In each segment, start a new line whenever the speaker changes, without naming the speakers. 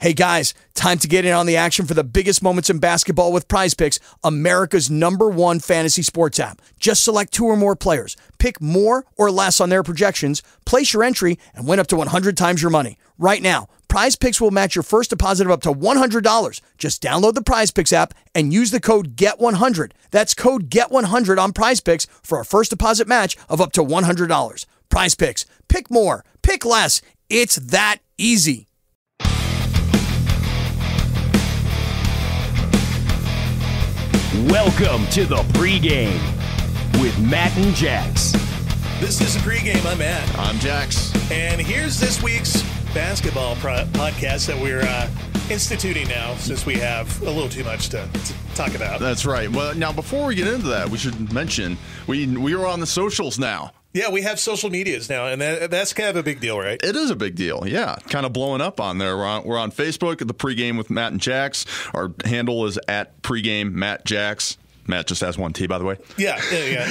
Hey guys, time to get in on the action for the biggest moments in basketball with Prize Picks, America's #1 fantasy sports app. Just select 2 or more players, pick more or less on their projections, place your entry, and win up to 100 times your money. Right now, Prize Picks will match your first deposit of up to $100. Just download the Prize Picks app and use the code GET100. That's code GET100 on Prize Picks for a first deposit match of up to $100. Prize Picks. Pick more. Pick less. It's that easy.
Welcome to the pregame with Matt and Jax.
This is the pregame. I'm Matt.
I'm Jax.
And here's this week's basketball podcast that we're instituting now, since we have a little too much to talk about.
That's right. Well, now before we get into that, we should mention we are on the socials now.
Yeah, we have social medias now, and that's kind of a big deal, right?
It is a big deal, yeah. Kind of blowing up on there. We're on Facebook at the pregame with Matt and Jax. Our handle is at pregame Matt Jax. Matt just has one T, by the way.
Yeah,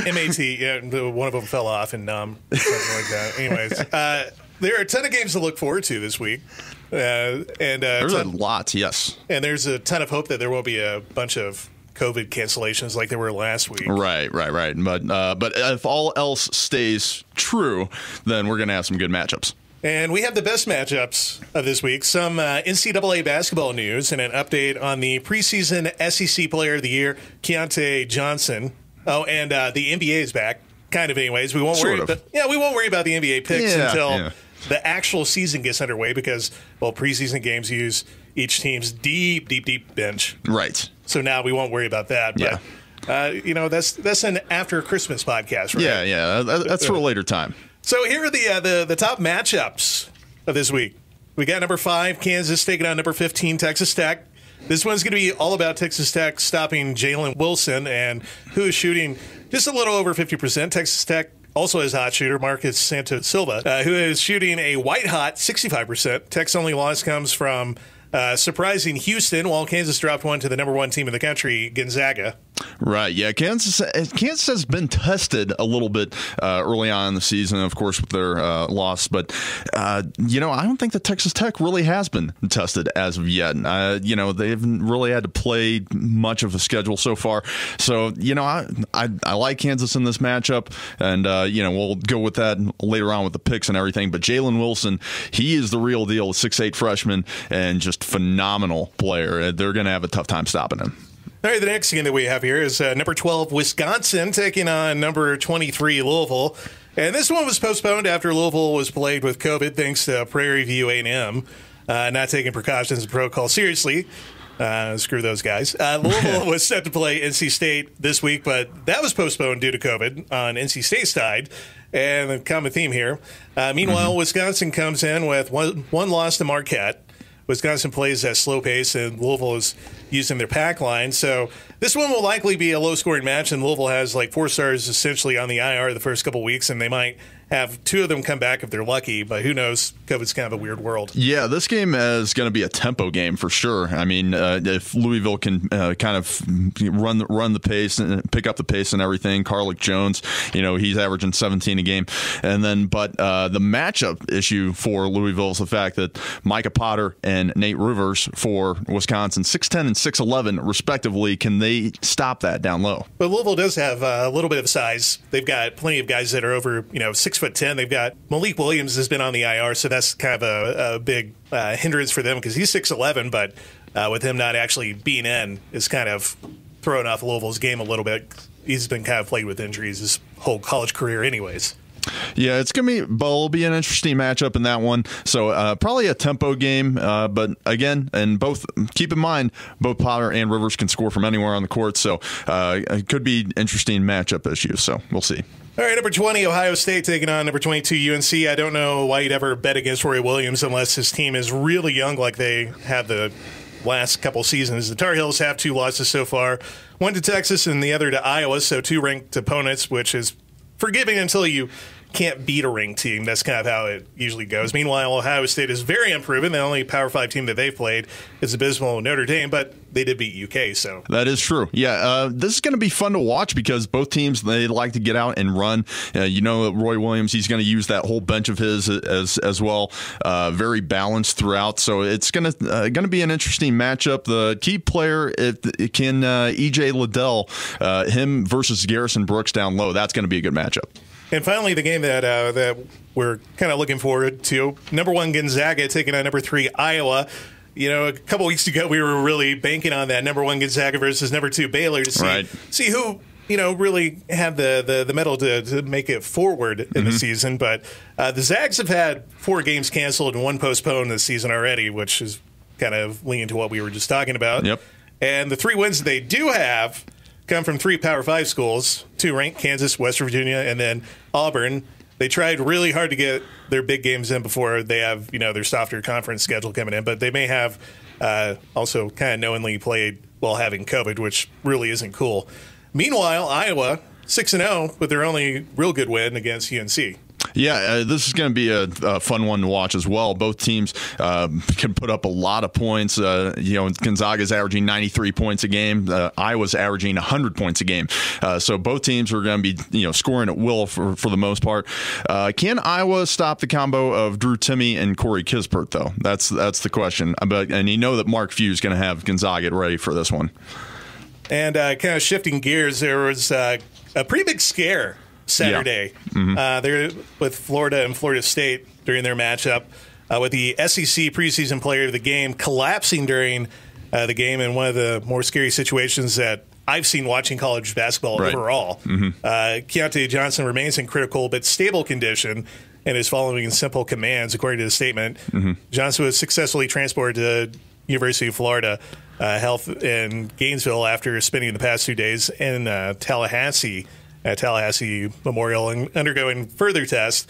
M-A-T. Yeah, one of them fell off and something like that. Anyways, there are a ton of games to look forward to this week.
There's a lot, yes.
And there's a ton of hope that there will be a bunch of COVID cancellations like there were last week.
Right. But if all else stays true, then we're going to have some good matchups.
And we have the best matchups of this week, some NCAA basketball news, and an update on the preseason SEC Player of the Year, Keyontae Johnson. Oh, and the NBA is back, kind of anyways. We won't worry about the NBA picks until the actual season gets underway because, well, preseason games use each team's deep bench.
Right.
So now we won't worry about that.
Yeah.
But, that's an after Christmas podcast, right?
Yeah. That's for a later time.
So here are the top matchups of this week. We got number 5, Kansas, taking on number 15, Texas Tech. This one's going to be all about Texas Tech stopping Jalen Wilson, and who is shooting just a little over 50%. Texas Tech also has a hot shooter, Marcus Santos-Silva, who is shooting a white-hot 65%. Tech's only loss comes from surprising Houston, while Kansas dropped one to the number 1 team in the country, Gonzaga.
Right, yeah. Kansas has been tested a little bit early on in the season, of course, with their loss. But, I don't think that Texas Tech really has been tested as of yet. They haven't really had to play much of a schedule so far. So, I like Kansas in this matchup, and, we'll go with that later on with the picks and everything. But Jalen Wilson, he is the real deal, a 6'8" freshman, and just phenomenal player. They're going to have a tough time stopping him.
All right, the next game that we have here is number 12, Wisconsin, taking on number 23, Louisville. And this one was postponed after Louisville was plagued with COVID, thanks to Prairie View A&M not taking precautions and protocol seriously. Screw those guys. Louisville was set to play NC State this week, but that was postponed due to COVID on NC State's side. And the common theme here. Meanwhile, Wisconsin comes in with one loss to Marquette. Wisconsin plays at slow pace, and Louisville is using their pack line. So this one will likely be a low-scoring match, and Louisville has like 4 stars essentially on the IR the first couple weeks, and they might have 2 of them come back if they're lucky, but who knows? COVID's kind of a weird world.
Yeah, this game is going to be a tempo game for sure. I mean, if Louisville can kind of run the pace and pick up the pace and everything, Carlick Jones, he's averaging 17 a game. And then, but the matchup issue for Louisville is the fact that Micah Potter and Nate Rivers for Wisconsin, 6'10" and 6'11", respectively, can they stop that down low?
But Louisville does have a little bit of size. They've got plenty of guys that are over, 6'10". They've got Malik Williams has been on the IR, so that's kind of a big hindrance for them because he's 6'11", but with him not actually being in, is kind of throwing off Louisville's game a little bit. He's been kind of plagued with injuries his whole college career anyways.
Yeah, it'll be an interesting matchup in that one. So probably a tempo game, but again, and keep in mind, both Potter and Rivers can score from anywhere on the court. So it could be interesting matchup issues. So we'll see.
All right, number 20, Ohio State taking on number 22, UNC. I don't know why you'd ever bet against Roy Williams unless his team is really young like they have the last couple seasons. The Tar Heels have 2 losses so far, one to Texas and the other to Iowa, so 2 ranked opponents, which is forgiving until you can't beat a ranked team. That's kind of how it usually goes. Meanwhile, Ohio State is very unproven. The only Power 5 team that they've played is abysmal Notre Dame, but they did beat UK. So
that is true. Yeah, this is going to be fun to watch because both teams, they like to get out and run. Roy Williams, he's going to use that whole bench of his as well. Very balanced throughout. So it's going to be an interesting matchup. The key player, it can EJ Liddell, him versus Garrison Brooks down low. That's going to be a good matchup.
And finally, the game that we're kind of looking forward to, number 1 Gonzaga taking on number 3 Iowa. A couple weeks ago, we were really banking on that number 1 Gonzaga versus number 2 Baylor to see who really had the mettle to make it forward in the season. But the Zags have had 4 games canceled and 1 postponed this season already, which is kind of leaning to what we were just talking about.
Yep.
And the 3 wins they do have come from 3 Power 5 schools, 2 ranked, Kansas, West Virginia, and then Auburn. They tried really hard to get their big games in before they have, their softer conference schedule coming in, but they may have also kind of knowingly played while having COVID, which really isn't cool. Meanwhile, Iowa, 6-0 with their only real good win against UNC.
Yeah, this is going to be a fun one to watch as well. Both teams can put up a lot of points. Gonzaga's averaging 93 points a game. Iowa's averaging 100 points a game. So both teams are going to be scoring at will for the most part. Can Iowa stop the combo of Drew Timme and Corey Kispert, though? That's the question. And that Mark Few is going to have Gonzaga ready for this one.
And kind of shifting gears, there was a pretty big scare Saturday. Yeah. They're with Florida and Florida State during their matchup, with the SEC preseason player of the game collapsing during the game in one of the more scary situations that I've seen watching college basketball overall. Keyontae Johnson remains in critical but stable condition and is following simple commands, according to the statement. Johnson was successfully transported to University of Florida Health in Gainesville after spending the past 2 days in Tallahassee at Tallahassee Memorial and undergoing further tests.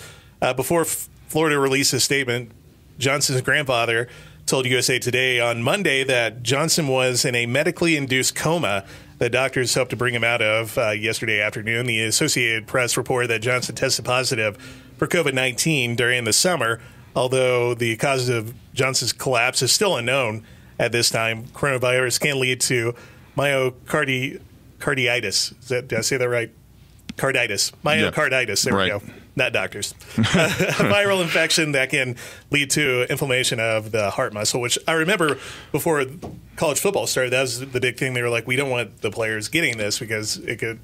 Before Florida released a statement, Johnson's grandfather told USA Today on Monday that Johnson was in a medically induced coma that doctors hoped to bring him out of yesterday afternoon. The Associated Press reported that Johnson tested positive for COVID-19 during the summer, although the cause of Johnson's collapse is still unknown at this time. Coronavirus can lead to myocarditis. Did I say that right? Myocarditis. There we go. Not doctors. A viral infection that can lead to inflammation of the heart muscle, which I remember before college football started, that was the big thing. They were like, we don't want the players getting this because it could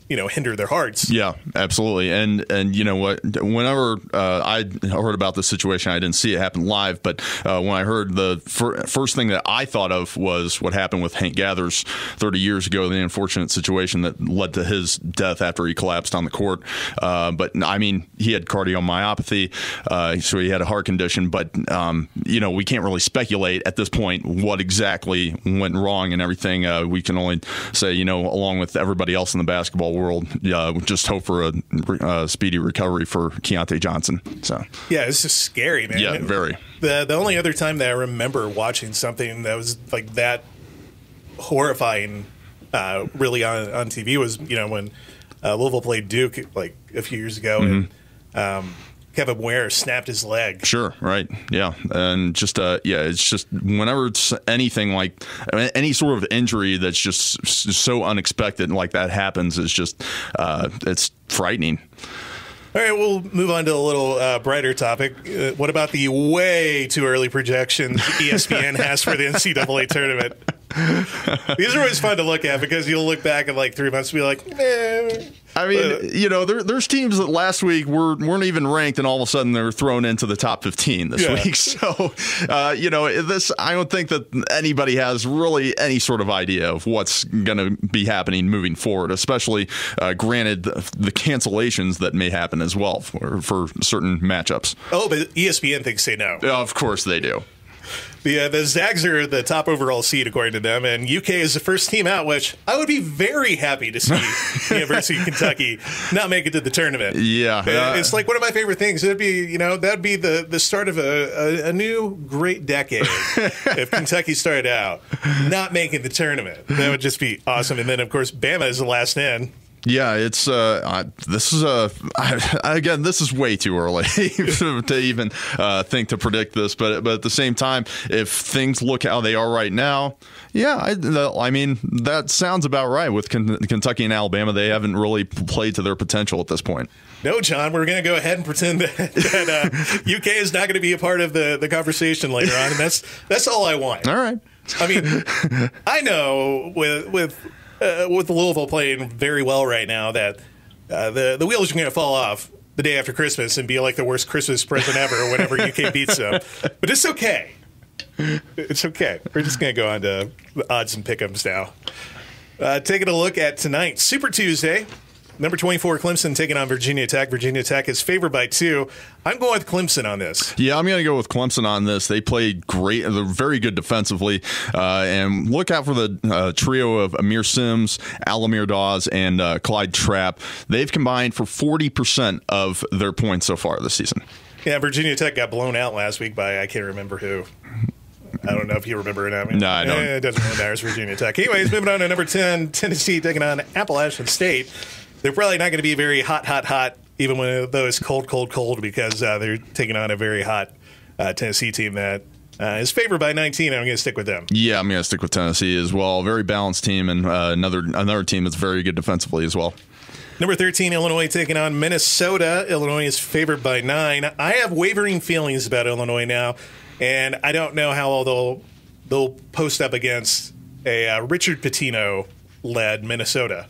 hinder their hearts. Yeah, absolutely. And you know what? Whenever I heard about this situation, I didn't see it happen live, but when I heard the first thing that I thought of was what happened with Hank Gathers 30 years ago, the unfortunate situation that led to his death after he collapsed on the court. But I mean, he had cardiomyopathy, so he had a heart condition. But we can't really speculate at this point what exactly went wrong and everything. We can only say, along with everybody else in the basketball world, just hope for a speedy recovery for Keyontae Johnson. So yeah, it's just scary, man.
Yeah, very.
The only other time that I remember watching something that was like that horrifying, really on TV was when Louisville played Duke like a few years ago, and Kevin Ware snapped his leg. Sure, right, yeah, and just it's just whenever it's anything like any sort of injury that's just so unexpected like that happens, is just it's frightening. All right, we'll move on to a little brighter topic. What about the way too early projections ESPN has for the NCAA tournament? These are always fun to look at because you'll look back in like 3 months and be like, eh. I mean, there's teams that last week weren't even ranked, and all of a sudden they're thrown into the top 15 this week. So, this, I don't think that anybody has really any sort of idea of what's going to be happening moving forward, especially granted the cancellations that may happen as well for certain matchups. Oh, but ESPN thinks they know. Of course they do. The Zags are the top overall seed, according to them, and UK is the first team out, which I would be very happy to see University of Kentucky not make it to the tournament. Yeah. It's like one of my favorite things. It'd be, that'd be the start of a new great decade if Kentucky started out not making the tournament. That would just be awesome. And then, of course, Bama is the last in.
Yeah, it's this is again, this is way too early to even think to predict this. But at the same time, if things look how they are right now, yeah, I mean that sounds about right with Kentucky and Alabama. They haven't really played to their potential at this point.
No, John, we're going to go ahead and pretend that UK is not going to be a part of the conversation later on, and that's all I want.
All right.
I mean, I know with Louisville playing very well right now that the wheels are going to fall off the day after Christmas and be like the worst Christmas present ever whenever UK beats them. But it's okay. It's okay. We're just going to go on to the odds and pick'ems now. Taking a look at tonight, Super Tuesday. Number 24, Clemson taking on Virginia Tech. Virginia Tech is favored by 2. I'm going with Clemson on this.
Yeah, I'm going to go with Clemson on this. They played great. They're very good defensively. And look out for the trio of Amir Sims, Alamir Dawes, and Clyde Trapp. They've combined for 40% of their points so far this season.
Yeah, Virginia Tech got blown out last week by I can't remember who. I don't know if you remember it. I mean,
no, I don't.
It doesn't really matter. It's Virginia Tech. Anyways, moving on to number 10, Tennessee taking on Appalachian State. They're probably not going to be very hot, even though it's cold, because they're taking on a very hot Tennessee team that is favored by 19, and I'm going to stick with them.
Yeah, I'm going to stick with Tennessee as well. Very balanced team, and another team that's very good defensively as well.
Number 13, Illinois taking on Minnesota. Illinois is favored by 9. I have wavering feelings about Illinois now, and I don't know how they'll post up against a Richard Pitino-led Minnesota.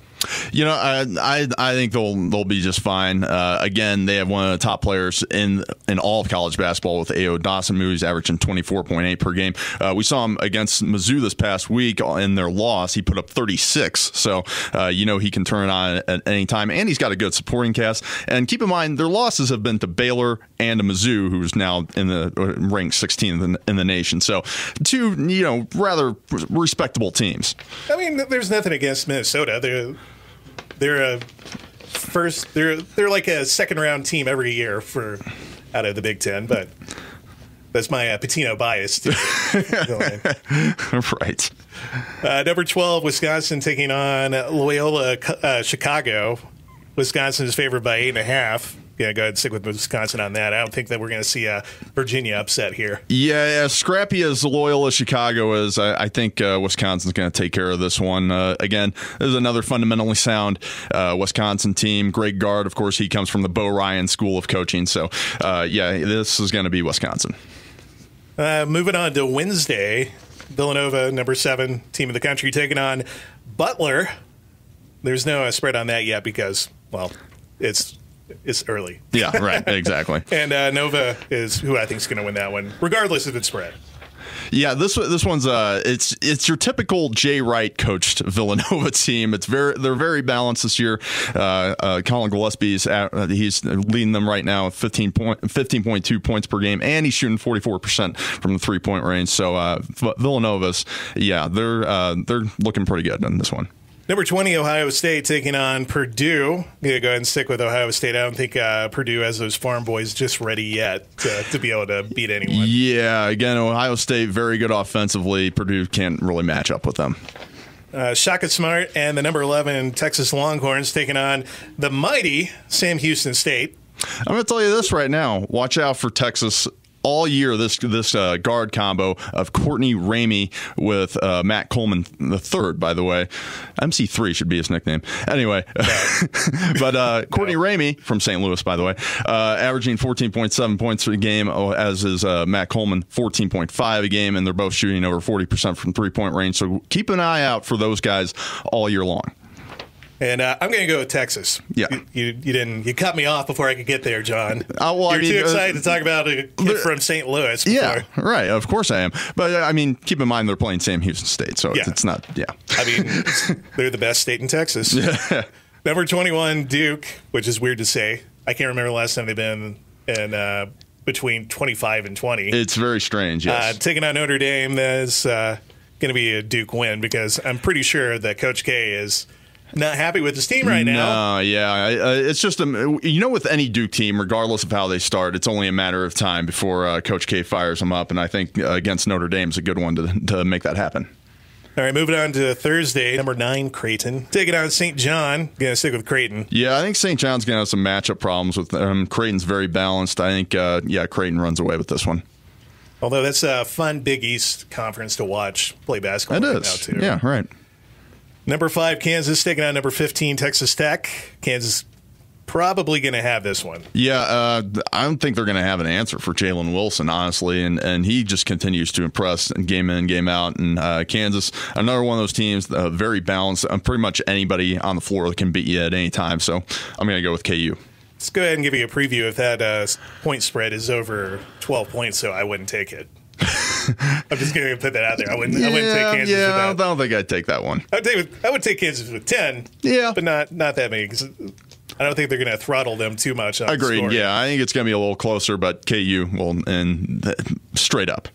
You know, I think they'll be just fine. Again, they have one of the top players in all of college basketball with A.O. Dawson, who's averaging 24.8 per game. We saw him against Mizzou this past week in their loss. He put up 36. So, he can turn it on at any time. And he's got a good supporting cast. And keep in mind, their losses have been to Baylor and to Mizzou, who's now in the ranked 16th in the nation. So, two, rather respectable teams.
I mean, there's nothing against Minnesota. They're like a second round team every year out of the Big Ten, but that's my Pitino bias too.
Right.
Number 12, Wisconsin taking on Loyola Chicago. Wisconsin is favored by 8.5. Yeah, go ahead and stick with Wisconsin on that. I don't think that we're going to see a Virginia upset here.
Yeah, scrappy as Loyola Chicago is, I think Wisconsin's going to take care of this one. Again, this is another fundamentally sound Wisconsin team. Greg Gard, of course, he comes from the Bo Ryan School of Coaching. So, this is going to be Wisconsin.
Moving on to Wednesday, Villanova, number 7 team of the country, taking on Butler. There's no spread on that yet because, well, it's early.
Yeah, right, exactly.
And Nova is who I think is going to win that one, regardless of its spread.
Yeah, this one's it's your typical Jay Wright coached Villanova team. They're very balanced this year. Colin Gillespie's he's leading them right now with 15.2 points per game, and he's shooting 44% from the 3-point range. So Villanova's, they're looking pretty good on this one.
Number 20, Ohio State taking on Purdue. Yeah, go ahead and stick with Ohio State. I don't think Purdue has those farm boys just ready yet to be able to beat anyone.
Yeah, again, Ohio State very good offensively. Purdue can't really match up with them.
Shaka Smart and the number 11 Texas Longhorns taking on the mighty Sam Houston State.
I'm going to tell you this right now. Watch out for Texas all year, this guard combo of Courtney Ramey with Matt Coleman III, by the way. MC3 should be his nickname. Anyway, but Courtney Ramey from St. Louis, by the way, averaging 14.7 points a game, as is Matt Coleman, 14.5 a game, and they're both shooting over 40% from three-point range. So keep an eye out for those guys all year long.
And I'm going to go with Texas.
Yeah,
you cut me off before I could get there, John.
You're
too excited to talk about a kid from St. Louis. Before.
Yeah, right. Of course I am. But I mean, keep in mind they're playing Sam Houston State, so it's not. Yeah,
I mean, they're the best state in Texas.
Yeah.
Number 21, Duke, which is weird to say. I can't remember the last time they've been in between 25 and 20.
It's very strange. Yes.
Taking on Notre Dame, that's going to be a Duke win because I'm pretty sure that Coach K is not happy with his team right now.
No, yeah. It's just, with any Duke team, regardless of how they start, it's only a matter of time before Coach K fires them up. And I think against Notre Dame is a good one to make that happen.
All right, moving on to Thursday, number 9, Creighton. Taking on St. John. Going to stick with Creighton.
Yeah, I think St. John's going to have some matchup problems with them. Creighton's very balanced. I think, Creighton runs away with this one.
Although that's a fun Big East conference to watch play basketball
It
right
is.
now, too.
Yeah, right.
Number 5, Kansas, taking on number 15, Texas Tech. Kansas probably going to have this one.
Yeah, I don't think they're going to have an answer for Jalen Wilson, honestly, and he just continues to impress game in, game out. And Kansas, another one of those teams, very balanced. Pretty much anybody on the floor can beat you at any time. So I'm going to go with KU.
Let's go ahead and give you a preview if that point spread is over 12 points, so I wouldn't take it. I'm just going to put that out there. I wouldn't take Kansas with that.
I don't think I'd take that one.
I would take Kansas with 10, but not that many, because I don't think they're going to throttle them too much.
Agreed. Yeah, I think it's going to be a little closer, but KU will straight up.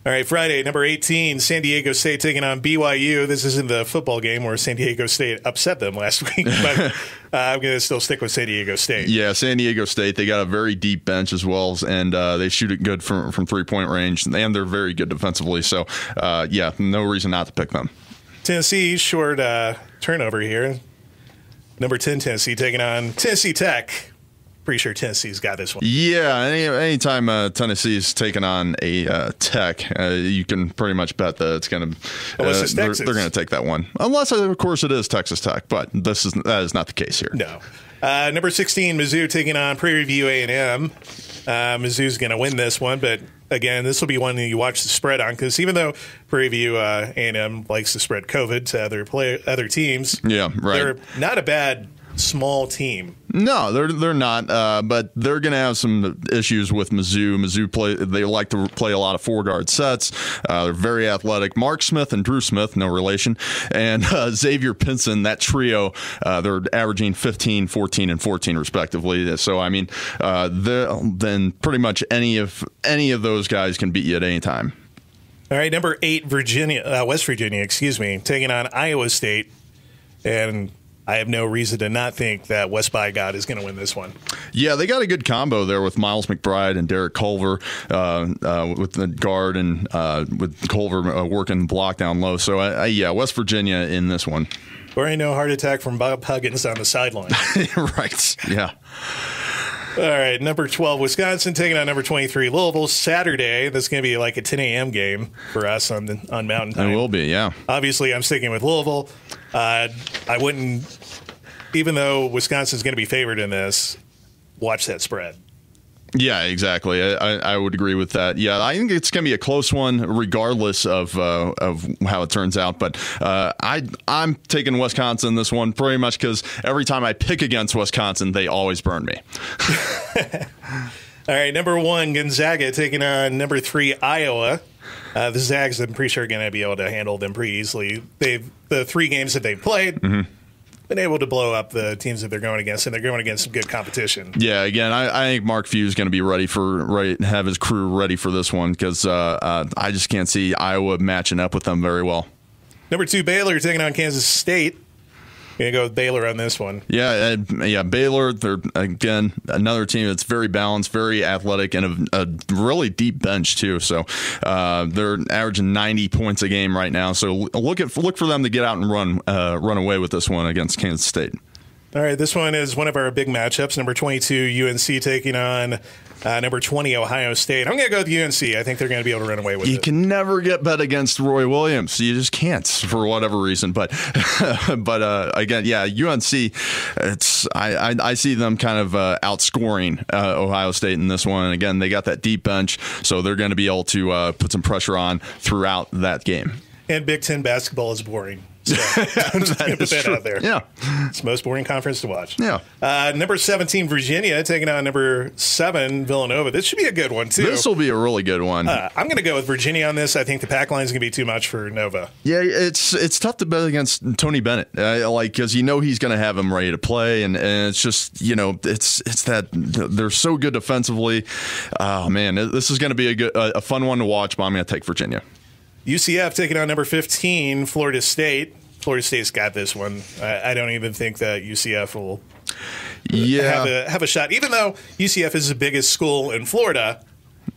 All right, Friday, number 18, San Diego State taking on BYU. This isn't the football game where San Diego State upset them last week, but I'm going to still stick with San Diego State.
Yeah, San Diego State, they got a very deep bench as well, and they shoot it good from three-point range, and they're very good defensively. So, no reason not to pick them.
Tennessee, short turnover here. Number 10, Tennessee taking on Tennessee Tech. Pretty sure Tennessee's got this one.
Yeah, anytime Tennessee's taking on a Tech, you can pretty much bet that it's going to. They're going to take that one, unless of course it is Texas Tech. But that is not the case here.
No. Number 16, Mizzou taking on Prairie View A&M. Mizzou's going to win this one, but again, this will be one that you watch the spread on, because even though Prairie View A&M likes to spread COVID to other teams,
yeah, right,
they're not a bad small team.
No, they're not, but they're going to have some issues with Mizzou. They like to play a lot of four-guard sets. They're very athletic. Mark Smith and Drew Smith, no relation, and Xavier Pinson, that trio, they're averaging 15, 14, and 14 respectively. So, I mean, then pretty much any of those guys can beat you at any time.
All right, number 8, West Virginia, taking on Iowa State, and I have no reason to not think that West by God is going to win this one. Yeah,
they got a good combo there with Miles McBride and Derek Culver with the guard, and with Culver working block down low. So, West Virginia in this one.
Or ain't no heart attack from Bob Huggins on the sideline.
Right, yeah.
All right, number 12, Wisconsin taking on number 23, Louisville, Saturday. That's going to be like a 10 a.m. game for us on Mountain Time.
It will be, yeah.
Obviously, I'm sticking with Louisville. I wouldn't, even though Wisconsin's going to be favored in this, watch that spread.
Yeah, exactly. I would agree with that. Yeah, I think it's going to be a close one, regardless of how it turns out. But I'm taking Wisconsin this one pretty much because every time I pick against Wisconsin, they always burn me.
All right, number 1, Gonzaga taking on number 3, Iowa. The Zags, I'm pretty sure, are going to be able to handle them pretty easily. The 3 games that they've played. Mm-hmm. Been able to blow up the teams that they're going against, and they're going against some good competition. Yeah, again,
I think Mark Few is going to be have his crew ready for this one, because I just can't see Iowa matching up with them very well.
Number 2, Baylor taking on Kansas State. Going to go with Baylor on this one.
Yeah, Baylor, they're, again, another team that's very balanced, very athletic, and a really deep bench, too. So they're averaging 90 points a game right now. So look for them to get out and run away with this one against Kansas State.
All right, this one is one of our big matchups. Number 22, UNC taking on number 20, Ohio State. I'm going to go with UNC. I think they're going to be able to run away with it.
You can never get bet against Roy Williams. You just can't for whatever reason. But again, yeah, UNC. I see them kind of outscoring Ohio State in this one. And again, they got that deep bench, so they're going to be able to put some pressure on throughout that game.
And Big Ten basketball is boring. So I'm just going to put that out there.
Yeah.
It's the most boring conference to watch.
Yeah.
Number 17, Virginia, taking on number 7, Villanova. This should be a good one, too.
This will be a really good one.
I'm going to go with Virginia on this. I think the pack line is going to be too much for Nova.
Yeah, it's tough to bet against Tony Bennett, because he's going to have him ready to play, and it's just, it's that they're so good defensively. Oh, man, this is going to be a fun one to watch, but I'm going to take Virginia.
UCF taking on number 15, Florida State. Florida State's got this one. I don't even think that UCF will have a shot. Even though UCF is the biggest school in Florida,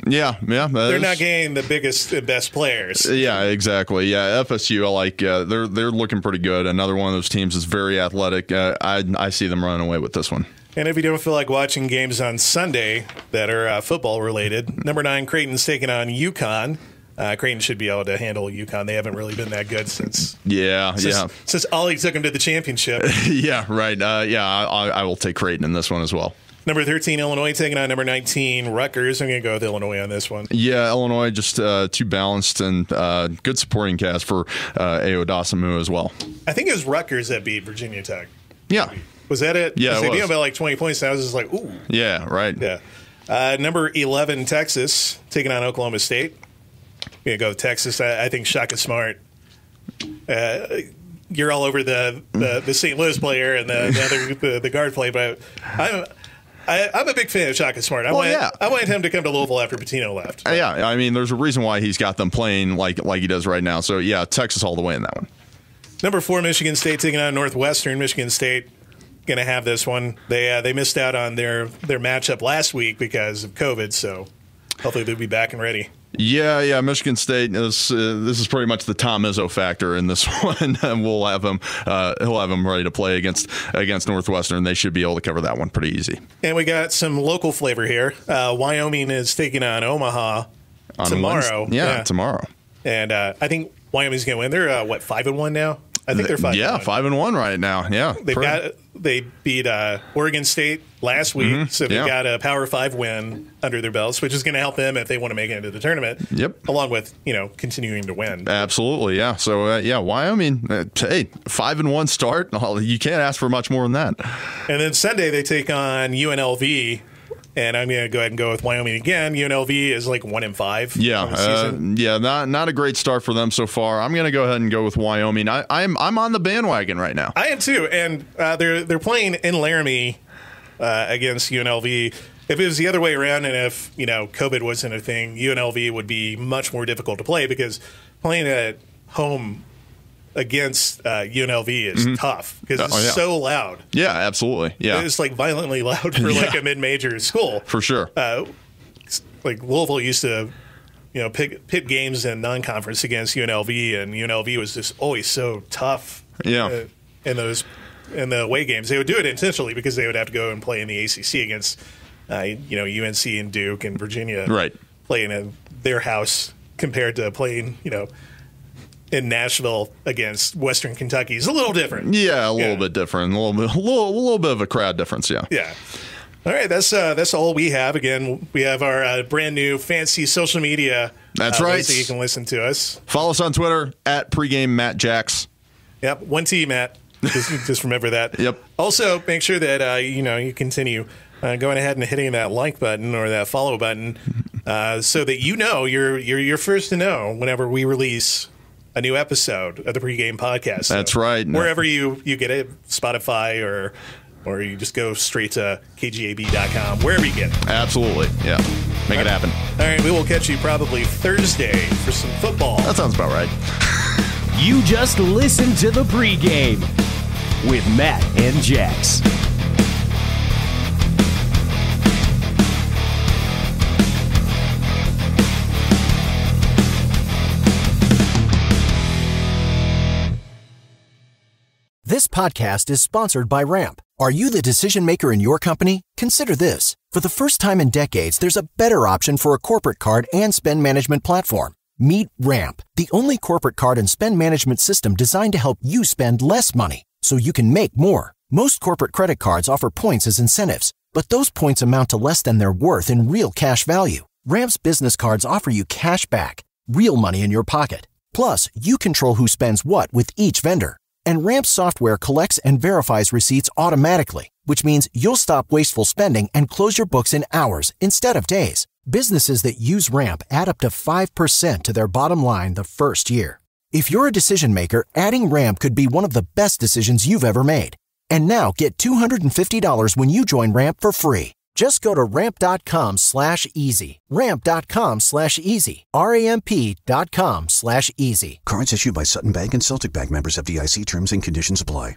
Yeah.
They're not getting the biggest and best players.
Yeah, exactly. Yeah, FSU, I like. They're looking pretty good. Another one of those teams is very athletic. I see them running away with this one.
And if you don't feel like watching games on Sunday that are football related, number 9 Creighton's taking on UConn. Creighton should be able to handle UConn. They haven't really been that good since Ollie took them to the championship.
Yeah, right. I will take Creighton in this one as well.
Number 13, Illinois taking on number 19, Rutgers. I'm going to go with Illinois on this one.
Yeah, Illinois just too balanced and good supporting cast for Ayo Dosunmu as well.
I think it was Rutgers that beat Virginia Tech.
Yeah.
Was that it?
Yeah,
they beat them by like 20 points. And I was just like, ooh.
Yeah, right.
Yeah. Number 11, Texas, taking on Oklahoma State. I'm going to go with Texas. I think Shaka Smart. You're all over the St. Louis player and the guard play, but I'm a big fan of Shaka Smart. I want him to come to Louisville after Pitino left.
Yeah, I mean, there's a reason why he's got them playing like he does right now. So, yeah, Texas all the way in that one.
Number 4, Michigan State taking on Northwestern. Michigan State going to have this one. They missed out on their matchup last week because of COVID, so hopefully they'll be back and ready.
Yeah. Michigan State. This is pretty much the Tom Izzo factor in this one. We'll have him. He'll have him ready to play against Northwestern. They should be able to cover that one pretty easy.
And we got some local flavor here. Wyoming is taking on Omaha tomorrow.
Yeah, tomorrow.
And I think Wyoming's going to win. They're 5-1 now. I think they're 5-1.
Yeah, 5-1 right now. Yeah,
they beat Oregon State last week, so they've got a Power 5 win under their belts, which is going to help them if they want to make it into the tournament.
Yep.
Along with continuing to win.
Absolutely, yeah. So Wyoming, hey, 5-1 start. You can't ask for much more than that.
And then Sunday they take on UNLV. And I'm going to go ahead and go with Wyoming again. UNLV is like 1-5.
Yeah, not a great start for them so far. I'm going to go ahead and go with Wyoming. I'm on the bandwagon right now.
I am too, and they're playing in Laramie against UNLV. If it was the other way around, and if COVID wasn't a thing, UNLV would be much more difficult to play because playing at home against UNLV is tough because it's so loud.
Yeah, absolutely. Yeah,
it's like violently loud for like a mid-major school
for sure.
Like Louisville used to, pit games in non-conference against UNLV, and UNLV was just always so tough.
Yeah,
in the away games, they would do it intentionally because they would have to go and play in the ACC against, UNC and Duke and Virginia,
right? Playing
in their house compared to playing, in Nashville against Western Kentucky is a little different.
Yeah, a little bit different. A little bit of a crowd difference. Yeah.
Yeah. All right, that's all we have. Again, we have our brand new fancy social media.
That's right.
So you can listen to us.
Follow us on Twitter at pregame Matt Jax.
Yep, 1T Matt. Just remember that.
Yep.
Also, make sure that you continue going ahead and hitting that like button or that follow button, so that you're first to know whenever we release a new episode of the pregame podcast. So
that's right.
Wherever you get it, Spotify or you just go straight to kgab.com, wherever you get it.
Absolutely. Yeah. Make it happen.
All right. We will catch you probably Thursday for some football.
That sounds about right.
You just listened to the pregame with Matt and Jax.
This podcast is sponsored by Ramp. Are you the decision maker in your company? Consider this. For the first time in decades, there's a better option for a corporate card and spend management platform. Meet Ramp, the only corporate card and spend management system designed to help you spend less money so you can make more. Most corporate credit cards offer points as incentives, but those points amount to less than their worth in real cash value. Ramp's business cards offer you cash back, real money in your pocket. Plus, you control who spends what with each vendor. And Ramp software collects and verifies receipts automatically, which means you'll stop wasteful spending and close your books in hours instead of days. Businesses that use Ramp add up to 5% to their bottom line the first year. If you're a decision maker, adding Ramp could be one of the best decisions you've ever made. And now get $250 when you join Ramp for free. Just go to ramp.com/easy. Ramp.com/easy. RAMP.com/easy.
Cards issued by Sutton Bank and Celtic Bank, members FDIC. Terms and conditions apply.